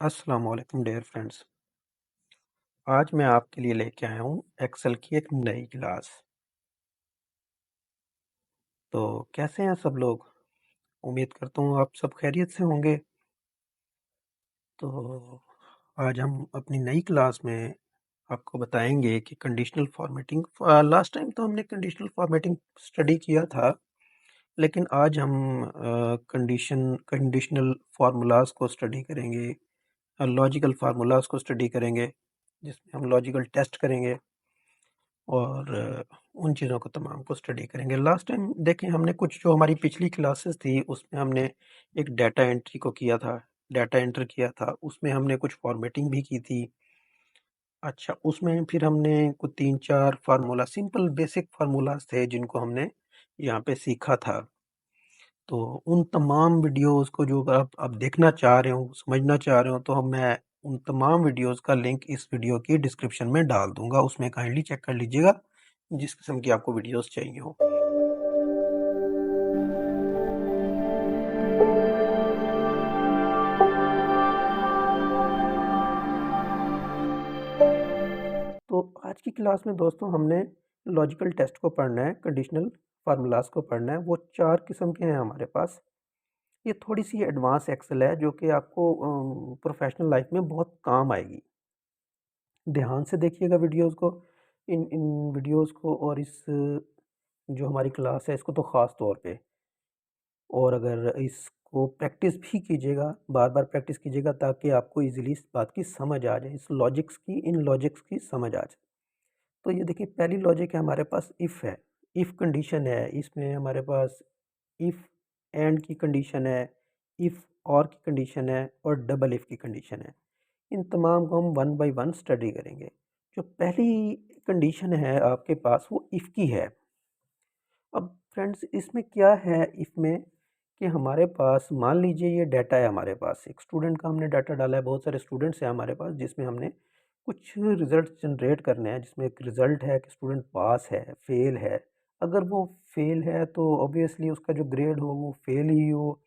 अस्सलाम वालेकुम dear friends. आज मैं आपके लिए लेके आया हूँ एक्सेल की एक नई क्लास। तो कैसे हैं सब लोग? उम्मीद करता हूँ आप सब खैरियत से होंगे। तो आज हम अपनी नई क्लास में आपको बताएंगे कि कंडीशनल फॉर्मेटिंग, लास्ट टाइम तो हमने कंडीशनल फॉर्मेटिंग स्टडी किया था, लेकिन आज हम कंडीशनल फार्मूलाज को स्टडी करेंगे, लॉजिकल फार्मूलाज को स्टडी करेंगे, जिसमें हम लॉजिकल टेस्ट करेंगे और उन चीज़ों को तमाम को स्टडी करेंगे। लास्ट टाइम देखें हमने कुछ जो हमारी पिछली क्लासेस थी उसमें हमने एक डाटा एंट्री को किया था, डाटा एंटर किया था, उसमें हमने कुछ फॉर्मेटिंग भी की थी। अच्छा, उसमें फिर हमने कुछ 3-4 फार्मूला, सिंपल बेसिक फार्मूलाज थे जिनको हमने यहाँ पे सीखा था। तो उन तमाम वीडियोस को जो आप देखना चाह रहे हो, समझना चाह रहे हो, तो मैं उन तमाम वीडियोस का लिंक इस वीडियो की डिस्क्रिप्शन में डाल दूंगा, उसमें काइंडली चेक कर लीजिएगा जिस किस्म की आपको वीडियोस चाहिए हो। तो आज की क्लास में दोस्तों हमने लॉजिकल टेस्ट को पढ़ना है, कंडीशनल फार्मूलाज को पढ़ना है। वो 4 किस्म के हैं हमारे पास। ये थोड़ी सी एडवांस एक्सेल है जो कि आपको प्रोफेशनल लाइफ में बहुत काम आएगी। ध्यान से देखिएगा वीडियोस को, इन इन वीडियोस को, और इस जो हमारी क्लास है इसको तो ख़ास तौर पे। और अगर इसको प्रैक्टिस भी कीजिएगा, बार बार प्रैक्टिस कीजिएगा ताकि आपको इजीली इस बात की समझ आ जाए, इस लॉजिक्स की, इन लॉजिक्स की समझ आ जाए। तो ये देखिए, पहली लॉजिक है हमारे पास इफ़ है, इफ़ कंडीशन है। इसमें हमारे पास इफ़ एंड की कंडीशन है, इफ़ और की कंडीशन है, और डबल इफ़ की कंडीशन है। इन तमाम को हम वन बाय वन स्टडी करेंगे। जो पहली कंडीशन है आपके पास वो इफ़ की है। अब फ्रेंड्स, इसमें क्या है इफ़ में, कि हमारे पास मान लीजिए ये डाटा है, हमारे पास एक स्टूडेंट का हमने डाटा डाला है, बहुत सारे स्टूडेंट्स हैं हमारे पास, जिसमें हमने कुछ रिजल्ट जनरेट करने हैं, जिसमें एक रिज़ल्ट है कि स्टूडेंट पास है, फेल है। अगर वो फेल है तो ऑब्वियसली उसका जो ग्रेड हो वो फेल ही हो।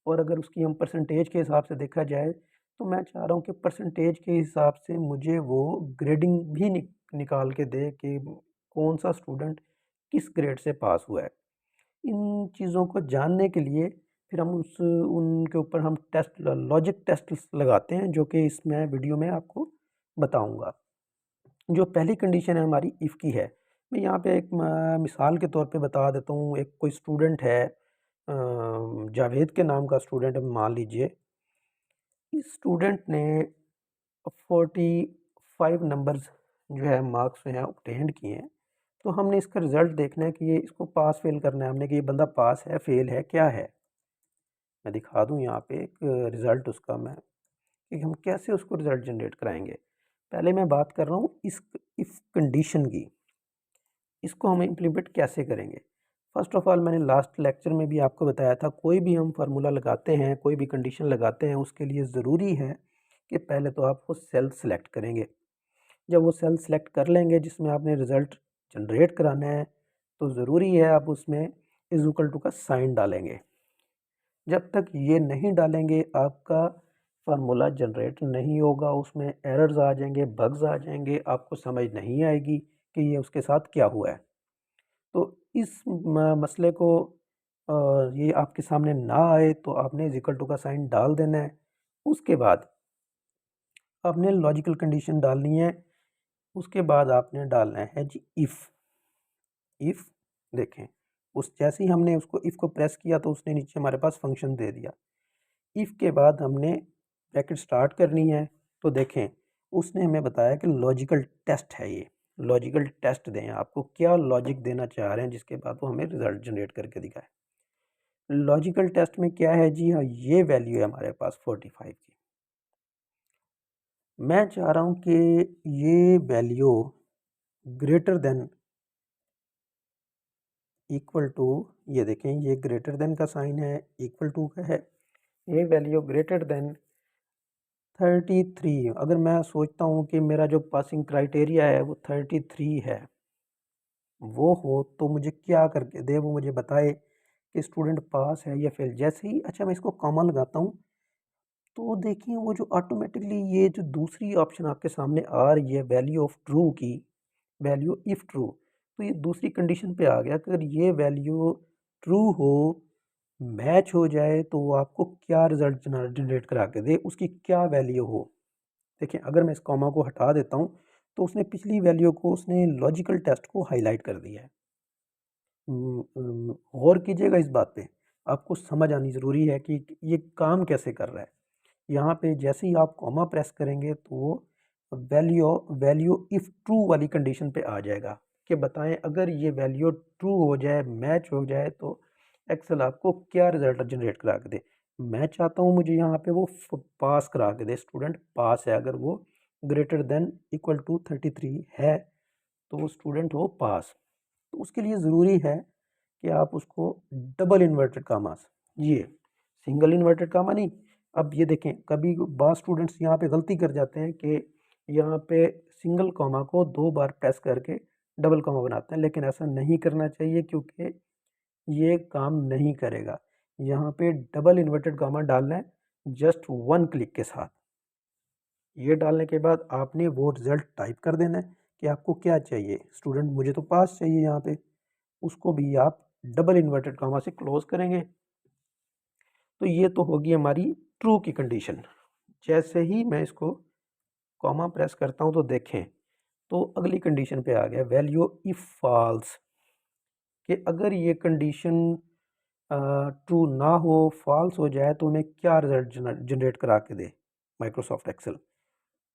और अगर उसकी हम परसेंटेज के हिसाब से देखा जाए तो मैं चाह रहा हूँ कि परसेंटेज के हिसाब से मुझे वो ग्रेडिंग भी निकाल के दे कि कौन सा स्टूडेंट किस ग्रेड से पास हुआ है। इन चीज़ों को जानने के लिए फिर हम उस उनके ऊपर हम टेस्ट, लॉजिक टेस्ट लगाते हैं, जो कि इसमें वीडियो में आपको बताऊंगा। जो पहली कंडीशन है हमारी इफ़ की है, मैं यहाँ पे एक मिसाल के तौर पे बता देता हूँ। एक कोई स्टूडेंट है, जावेद के नाम का स्टूडेंट है, मान लीजिए। इस स्टूडेंट ने 45 नंबर्स जो है, मार्क्स जो हैं ऑब्टेन किए हैं। तो हमने इसका रिज़ल्ट देखना है कि ये इसको पास फेल करना है हमने, कि ये बंदा पास है, फेल है, क्या है। मैं दिखा दूँ यहाँ पे एक रिज़ल्ट उसका, मैं कि हम कैसे उसको रिज़ल्ट जनरेट कराएंगे। पहले मैं बात कर रहा हूँ इस इफ़ कंडीशन की, इसको हम इम्प्लीमेंट कैसे करेंगे। फर्स्ट ऑफ ऑल, मैंने लास्ट लेक्चर में भी आपको बताया था, कोई भी हम फार्मूला लगाते हैं, कोई भी कंडीशन लगाते हैं, उसके लिए ज़रूरी है कि पहले तो आप वो सेल सेलेक्ट करेंगे। जब वो सेल सेलेक्ट कर लेंगे जिसमें आपने रिज़ल्ट जनरेट कराना है, तो ज़रूरी है आप उसमें इज़ इक्वल टू का साइन डालेंगे। जब तक ये नहीं डालेंगे आपका फार्मूला जनरेट नहीं होगा, उसमें एरर्स आ जाएंगे, बग्स आ जाएंगे, आपको समझ नहीं आएगी कि ये उसके साथ क्या हुआ है। तो इस मसले को ये आपके सामने ना आए तो आपने इज इक्वल टू का साइन डाल देना है। उसके बाद आपने लॉजिकल कंडीशन डालनी है। उसके बाद आपने डालना है जी इफ़। इफ़ देखें, उस जैसे ही हमने उसको इफ़ को प्रेस किया तो उसने नीचे हमारे पास फंक्शन दे दिया। इफ़ के बाद हमने ब्रैकेट स्टार्ट करनी है। तो देखें, उसने हमें बताया कि लॉजिकल टेस्ट है ये। लॉजिकल टेस्ट दें, आपको क्या लॉजिक देना चाह रहे हैं, जिसके बाद वो हमें रिजल्ट जनरेट करके दिखाए। लॉजिकल टेस्ट में क्या है जी, हाँ, ये वैल्यू है हमारे पास 45 की। मैं चाह रहा हूँ कि ये value greater than, equal to, ये देखें ये ग्रेटर देन का साइन है, इक्वल टू का है। ये वैल्यू ग्रेटर देन 33। अगर मैं सोचता हूँ कि मेरा जो पासिंग क्राइटेरिया है वो 33 है, वो हो तो मुझे क्या करके दे, वो मुझे बताए कि स्टूडेंट पास है या फेल। जैसे ही, अच्छा मैं इसको कॉमा लगाता हूँ, तो देखिए वो जो ऑटोमेटिकली ये जो दूसरी ऑप्शन आपके सामने आ रही है वैल्यू ऑफ ट्रू की, वैल्यू इफ़ ट्रू, तो ये दूसरी कंडीशन पे आ गया कि अगर ये वैल्यू ट्रू हो, मैच हो जाए तो वो आपको क्या रिज़ल्ट जनरेट करा के दे, उसकी क्या वैल्यू हो। देखिए अगर मैं इस कॉमा को हटा देता हूँ, तो उसने पिछली वैल्यू को उसने लॉजिकल टेस्ट को हाइलाइट कर दिया है। गौर कीजिएगा इस बात पे, आपको समझ आनी ज़रूरी है कि ये काम कैसे कर रहा है। यहाँ पे जैसे ही आप कॉमा प्रेस करेंगे तो वो वैल्यू वैल्यू इफ़ ट्रू वाली कंडीशन पे आ जाएगा कि बताएं अगर ये वैल्यू ट्रू हो जाए, मैच हो जाए तो एक्सेल आपको क्या रिज़ल्ट जनरेट करा के दे। मैं चाहता हूँ मुझे यहाँ पे वो पास करा के दे, स्टूडेंट पास है, अगर वो ग्रेटर देन इक्वल टू 33 है तो वो स्टूडेंट हो पास। तो उसके लिए ज़रूरी है कि आप उसको डबल इन्वर्टेड कामास, ये सिंगल इन्वर्टेड कामा नहीं। अब ये देखें कभी बाज़ स्टूडेंट्स यहाँ पे गलती कर जाते हैं कि यहाँ पे सिंगल कॉमा को 2 बार प्रेस करके डबल कॉमा बनाते हैं, लेकिन ऐसा नहीं करना चाहिए क्योंकि ये काम नहीं करेगा। यहाँ पे डबल इन्वर्टेड कॉमा डालना है जस्ट 1 क्लिक के साथ। ये डालने के बाद आपने वो रिज़ल्ट टाइप कर देना है कि आपको क्या चाहिए। स्टूडेंट मुझे तो पास चाहिए यहाँ पे, उसको भी आप डबल इन्वर्टेड कॉमा से क्लोज करेंगे। तो ये तो होगी हमारी ट्रू की कंडीशन। जैसे ही मैं इसको कॉमा प्रेस करता हूँ तो देखें तो अगली कंडीशन पे आ गया वैल्यू इफ फॉल्स, कि अगर ये कंडीशन ट्रू ना हो, फॉल्स हो जाए तो हमें क्या रिजल्ट जनरेट करा के दे माइक्रोसॉफ्ट एक्सेल।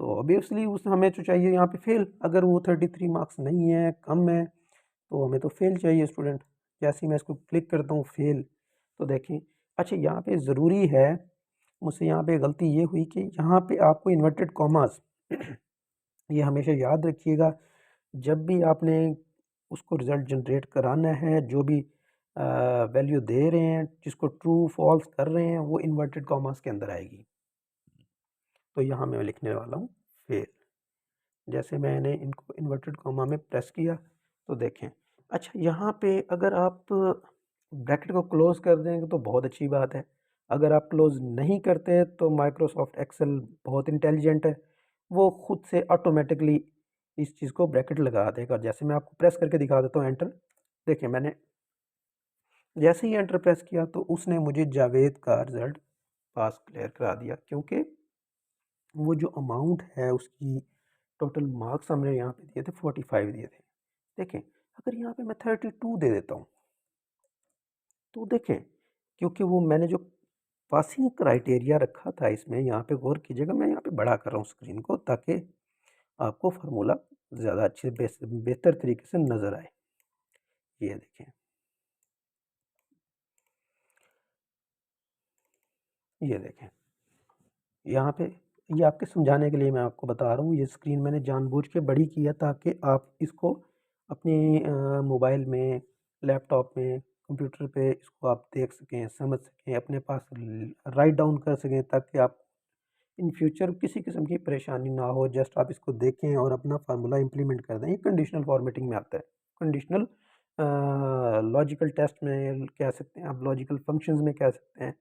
तो ऑब्वियसली उस हमें तो चाहिए यहाँ पे फेल, अगर वो 33 मार्क्स नहीं है, कम है, तो हमें तो फेल चाहिए स्टूडेंट। जैसे ही मैं इसको क्लिक करता हूँ फेल, तो देखें अच्छा यहाँ पे ज़रूरी है, मुझसे यहाँ पे गलती ये हुई कि यहाँ पे आपको इन्वर्टेड कॉमास ये हमेशा याद रखिएगा जब भी आपने उसको रिज़ल्ट जनरेट कराना है, जो भी वैल्यू दे रहे हैं, जिसको ट्रू फॉल्स कर रहे हैं, वो इन्वर्टेड कॉमास के अंदर आएगी। तो यहाँ मैं लिखने वाला हूँ फेल। जैसे मैंने इनको इन्वर्टेड कॉमा में प्रेस किया तो देखें अच्छा यहाँ पे अगर आप ब्रैकेट को क्लोज़ कर देंगे तो बहुत अच्छी बात है। अगर आप क्लोज़ नहीं करते तो माइक्रोसॉफ्ट एक्सेल बहुत इंटेलिजेंट है, वो खुद से ऑटोमेटिकली इस चीज़ को ब्रैकेट लगा देगा। जैसे मैं आपको प्रेस करके दिखा देता हूँ एंटर, देखिए मैंने जैसे ही एंटर प्रेस किया तो उसने मुझे जावेद का रिज़ल्ट पास क्लियर करा दिया, क्योंकि वो जो अमाउंट है उसकी टोटल मार्क्स हमने यहाँ पे दिए थे 45 दिए थे। देखें अगर यहाँ पे मैं 32 दे देता हूँ तो देखें, क्योंकि वो मैंने जो पासिंग क्राइटेरिया रखा था इसमें, यहाँ पे गौर कीजिएगा, मैं यहाँ पे बड़ा कर रहा हूँ स्क्रीन को ताकि आपको फार्मूला ज़्यादा अच्छे बेहतर तरीके से नज़र आए। ये देखें, ये देखें यहाँ पे, ये आपके समझाने के लिए मैं आपको बता रहा हूँ, ये स्क्रीन मैंने जानबूझ के बड़ी की है ताकि आप इसको अपने मोबाइल में, लैपटॉप में, कंप्यूटर पे इसको आप देख सकें, समझ सकें, अपने पास राइट डाउन कर सकें ताकि आप इन फ्यूचर किसी किस्म की परेशानी ना हो। जस्ट आप इसको देखें और अपना फार्मूला इम्प्लीमेंट कर दें। ये कंडीशनल फॉर्मेटिंग में आता है, कंडीशनल लॉजिकल टेस्ट में कह सकते हैं आप, लॉजिकल फंक्शंस में कह सकते हैं,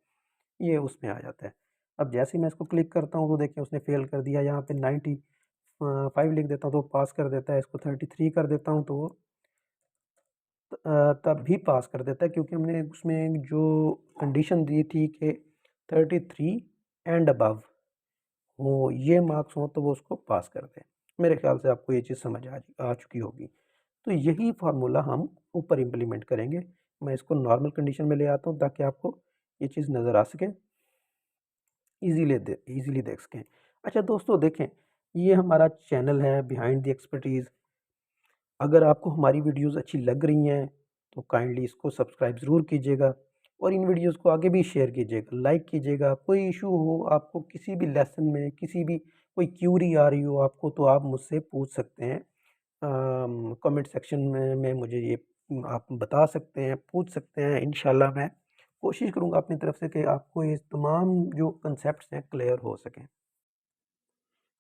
ये उसमें आ जाता है। अब जैसे ही मैं इसको क्लिक करता हूँ तो देखिए उसने फेल कर दिया। यहाँ पे 95 लिख देता हूँ तो पास कर देता है, इसको 33 कर देता हूँ तो तब भी पास कर देता है, क्योंकि हमने उसमें जो कंडीशन दी थी कि 33 एंड अबव हो, ये मार्क्स हो तो वो उसको पास कर दे। मेरे ख्याल से आपको ये चीज़ समझ आ चुकी होगी। तो यही फार्मूला हम ऊपर इम्प्लीमेंट करेंगे। मैं इसको नॉर्मल कंडीशन में ले आता हूँ ताकि आपको ये चीज़ नज़र आ सके, ईज़िली देख सकें। अच्छा दोस्तों देखें, ये हमारा चैनल है बिहाइंड द एक्सपर्टीज़। अगर आपको हमारी वीडियोज़ अच्छी लग रही हैं तो काइंडली इसको सब्सक्राइब ज़रूर कीजिएगा और इन वीडियोज़ को आगे भी शेयर कीजिएगा, लाइक कीजिएगा। कोई इशू हो आपको किसी भी लेसन में, किसी भी कोई क्यूरी आ रही हो आपको, तो आप मुझसे पूछ सकते हैं। कमेंट सेक्शन में मुझे ये आप बता सकते हैं, पूछ सकते हैं। इंशाल्लाह मैं कोशिश करूँगा अपनी तरफ से कि आपको ये तमाम जो कंसेप्ट्स हैं क्लियर हो सकें।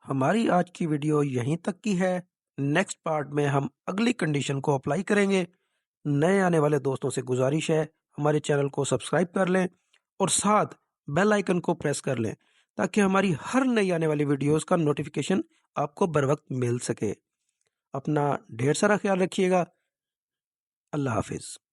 हमारी आज की वीडियो यहीं तक की है। नेक्स्ट पार्ट में हम अगली कंडीशन को अप्लाई करेंगे। नए आने वाले दोस्तों से गुजारिश है हमारे चैनल को सब्सक्राइब कर लें और साथ बेल आइकन को प्रेस कर लें ताकि हमारी हर नई आने वाली वीडियोस का नोटिफिकेशन आपको बर वक्त मिल सके। अपना ढेर सारा ख्याल रखिएगा। अल्लाह हाफिज़।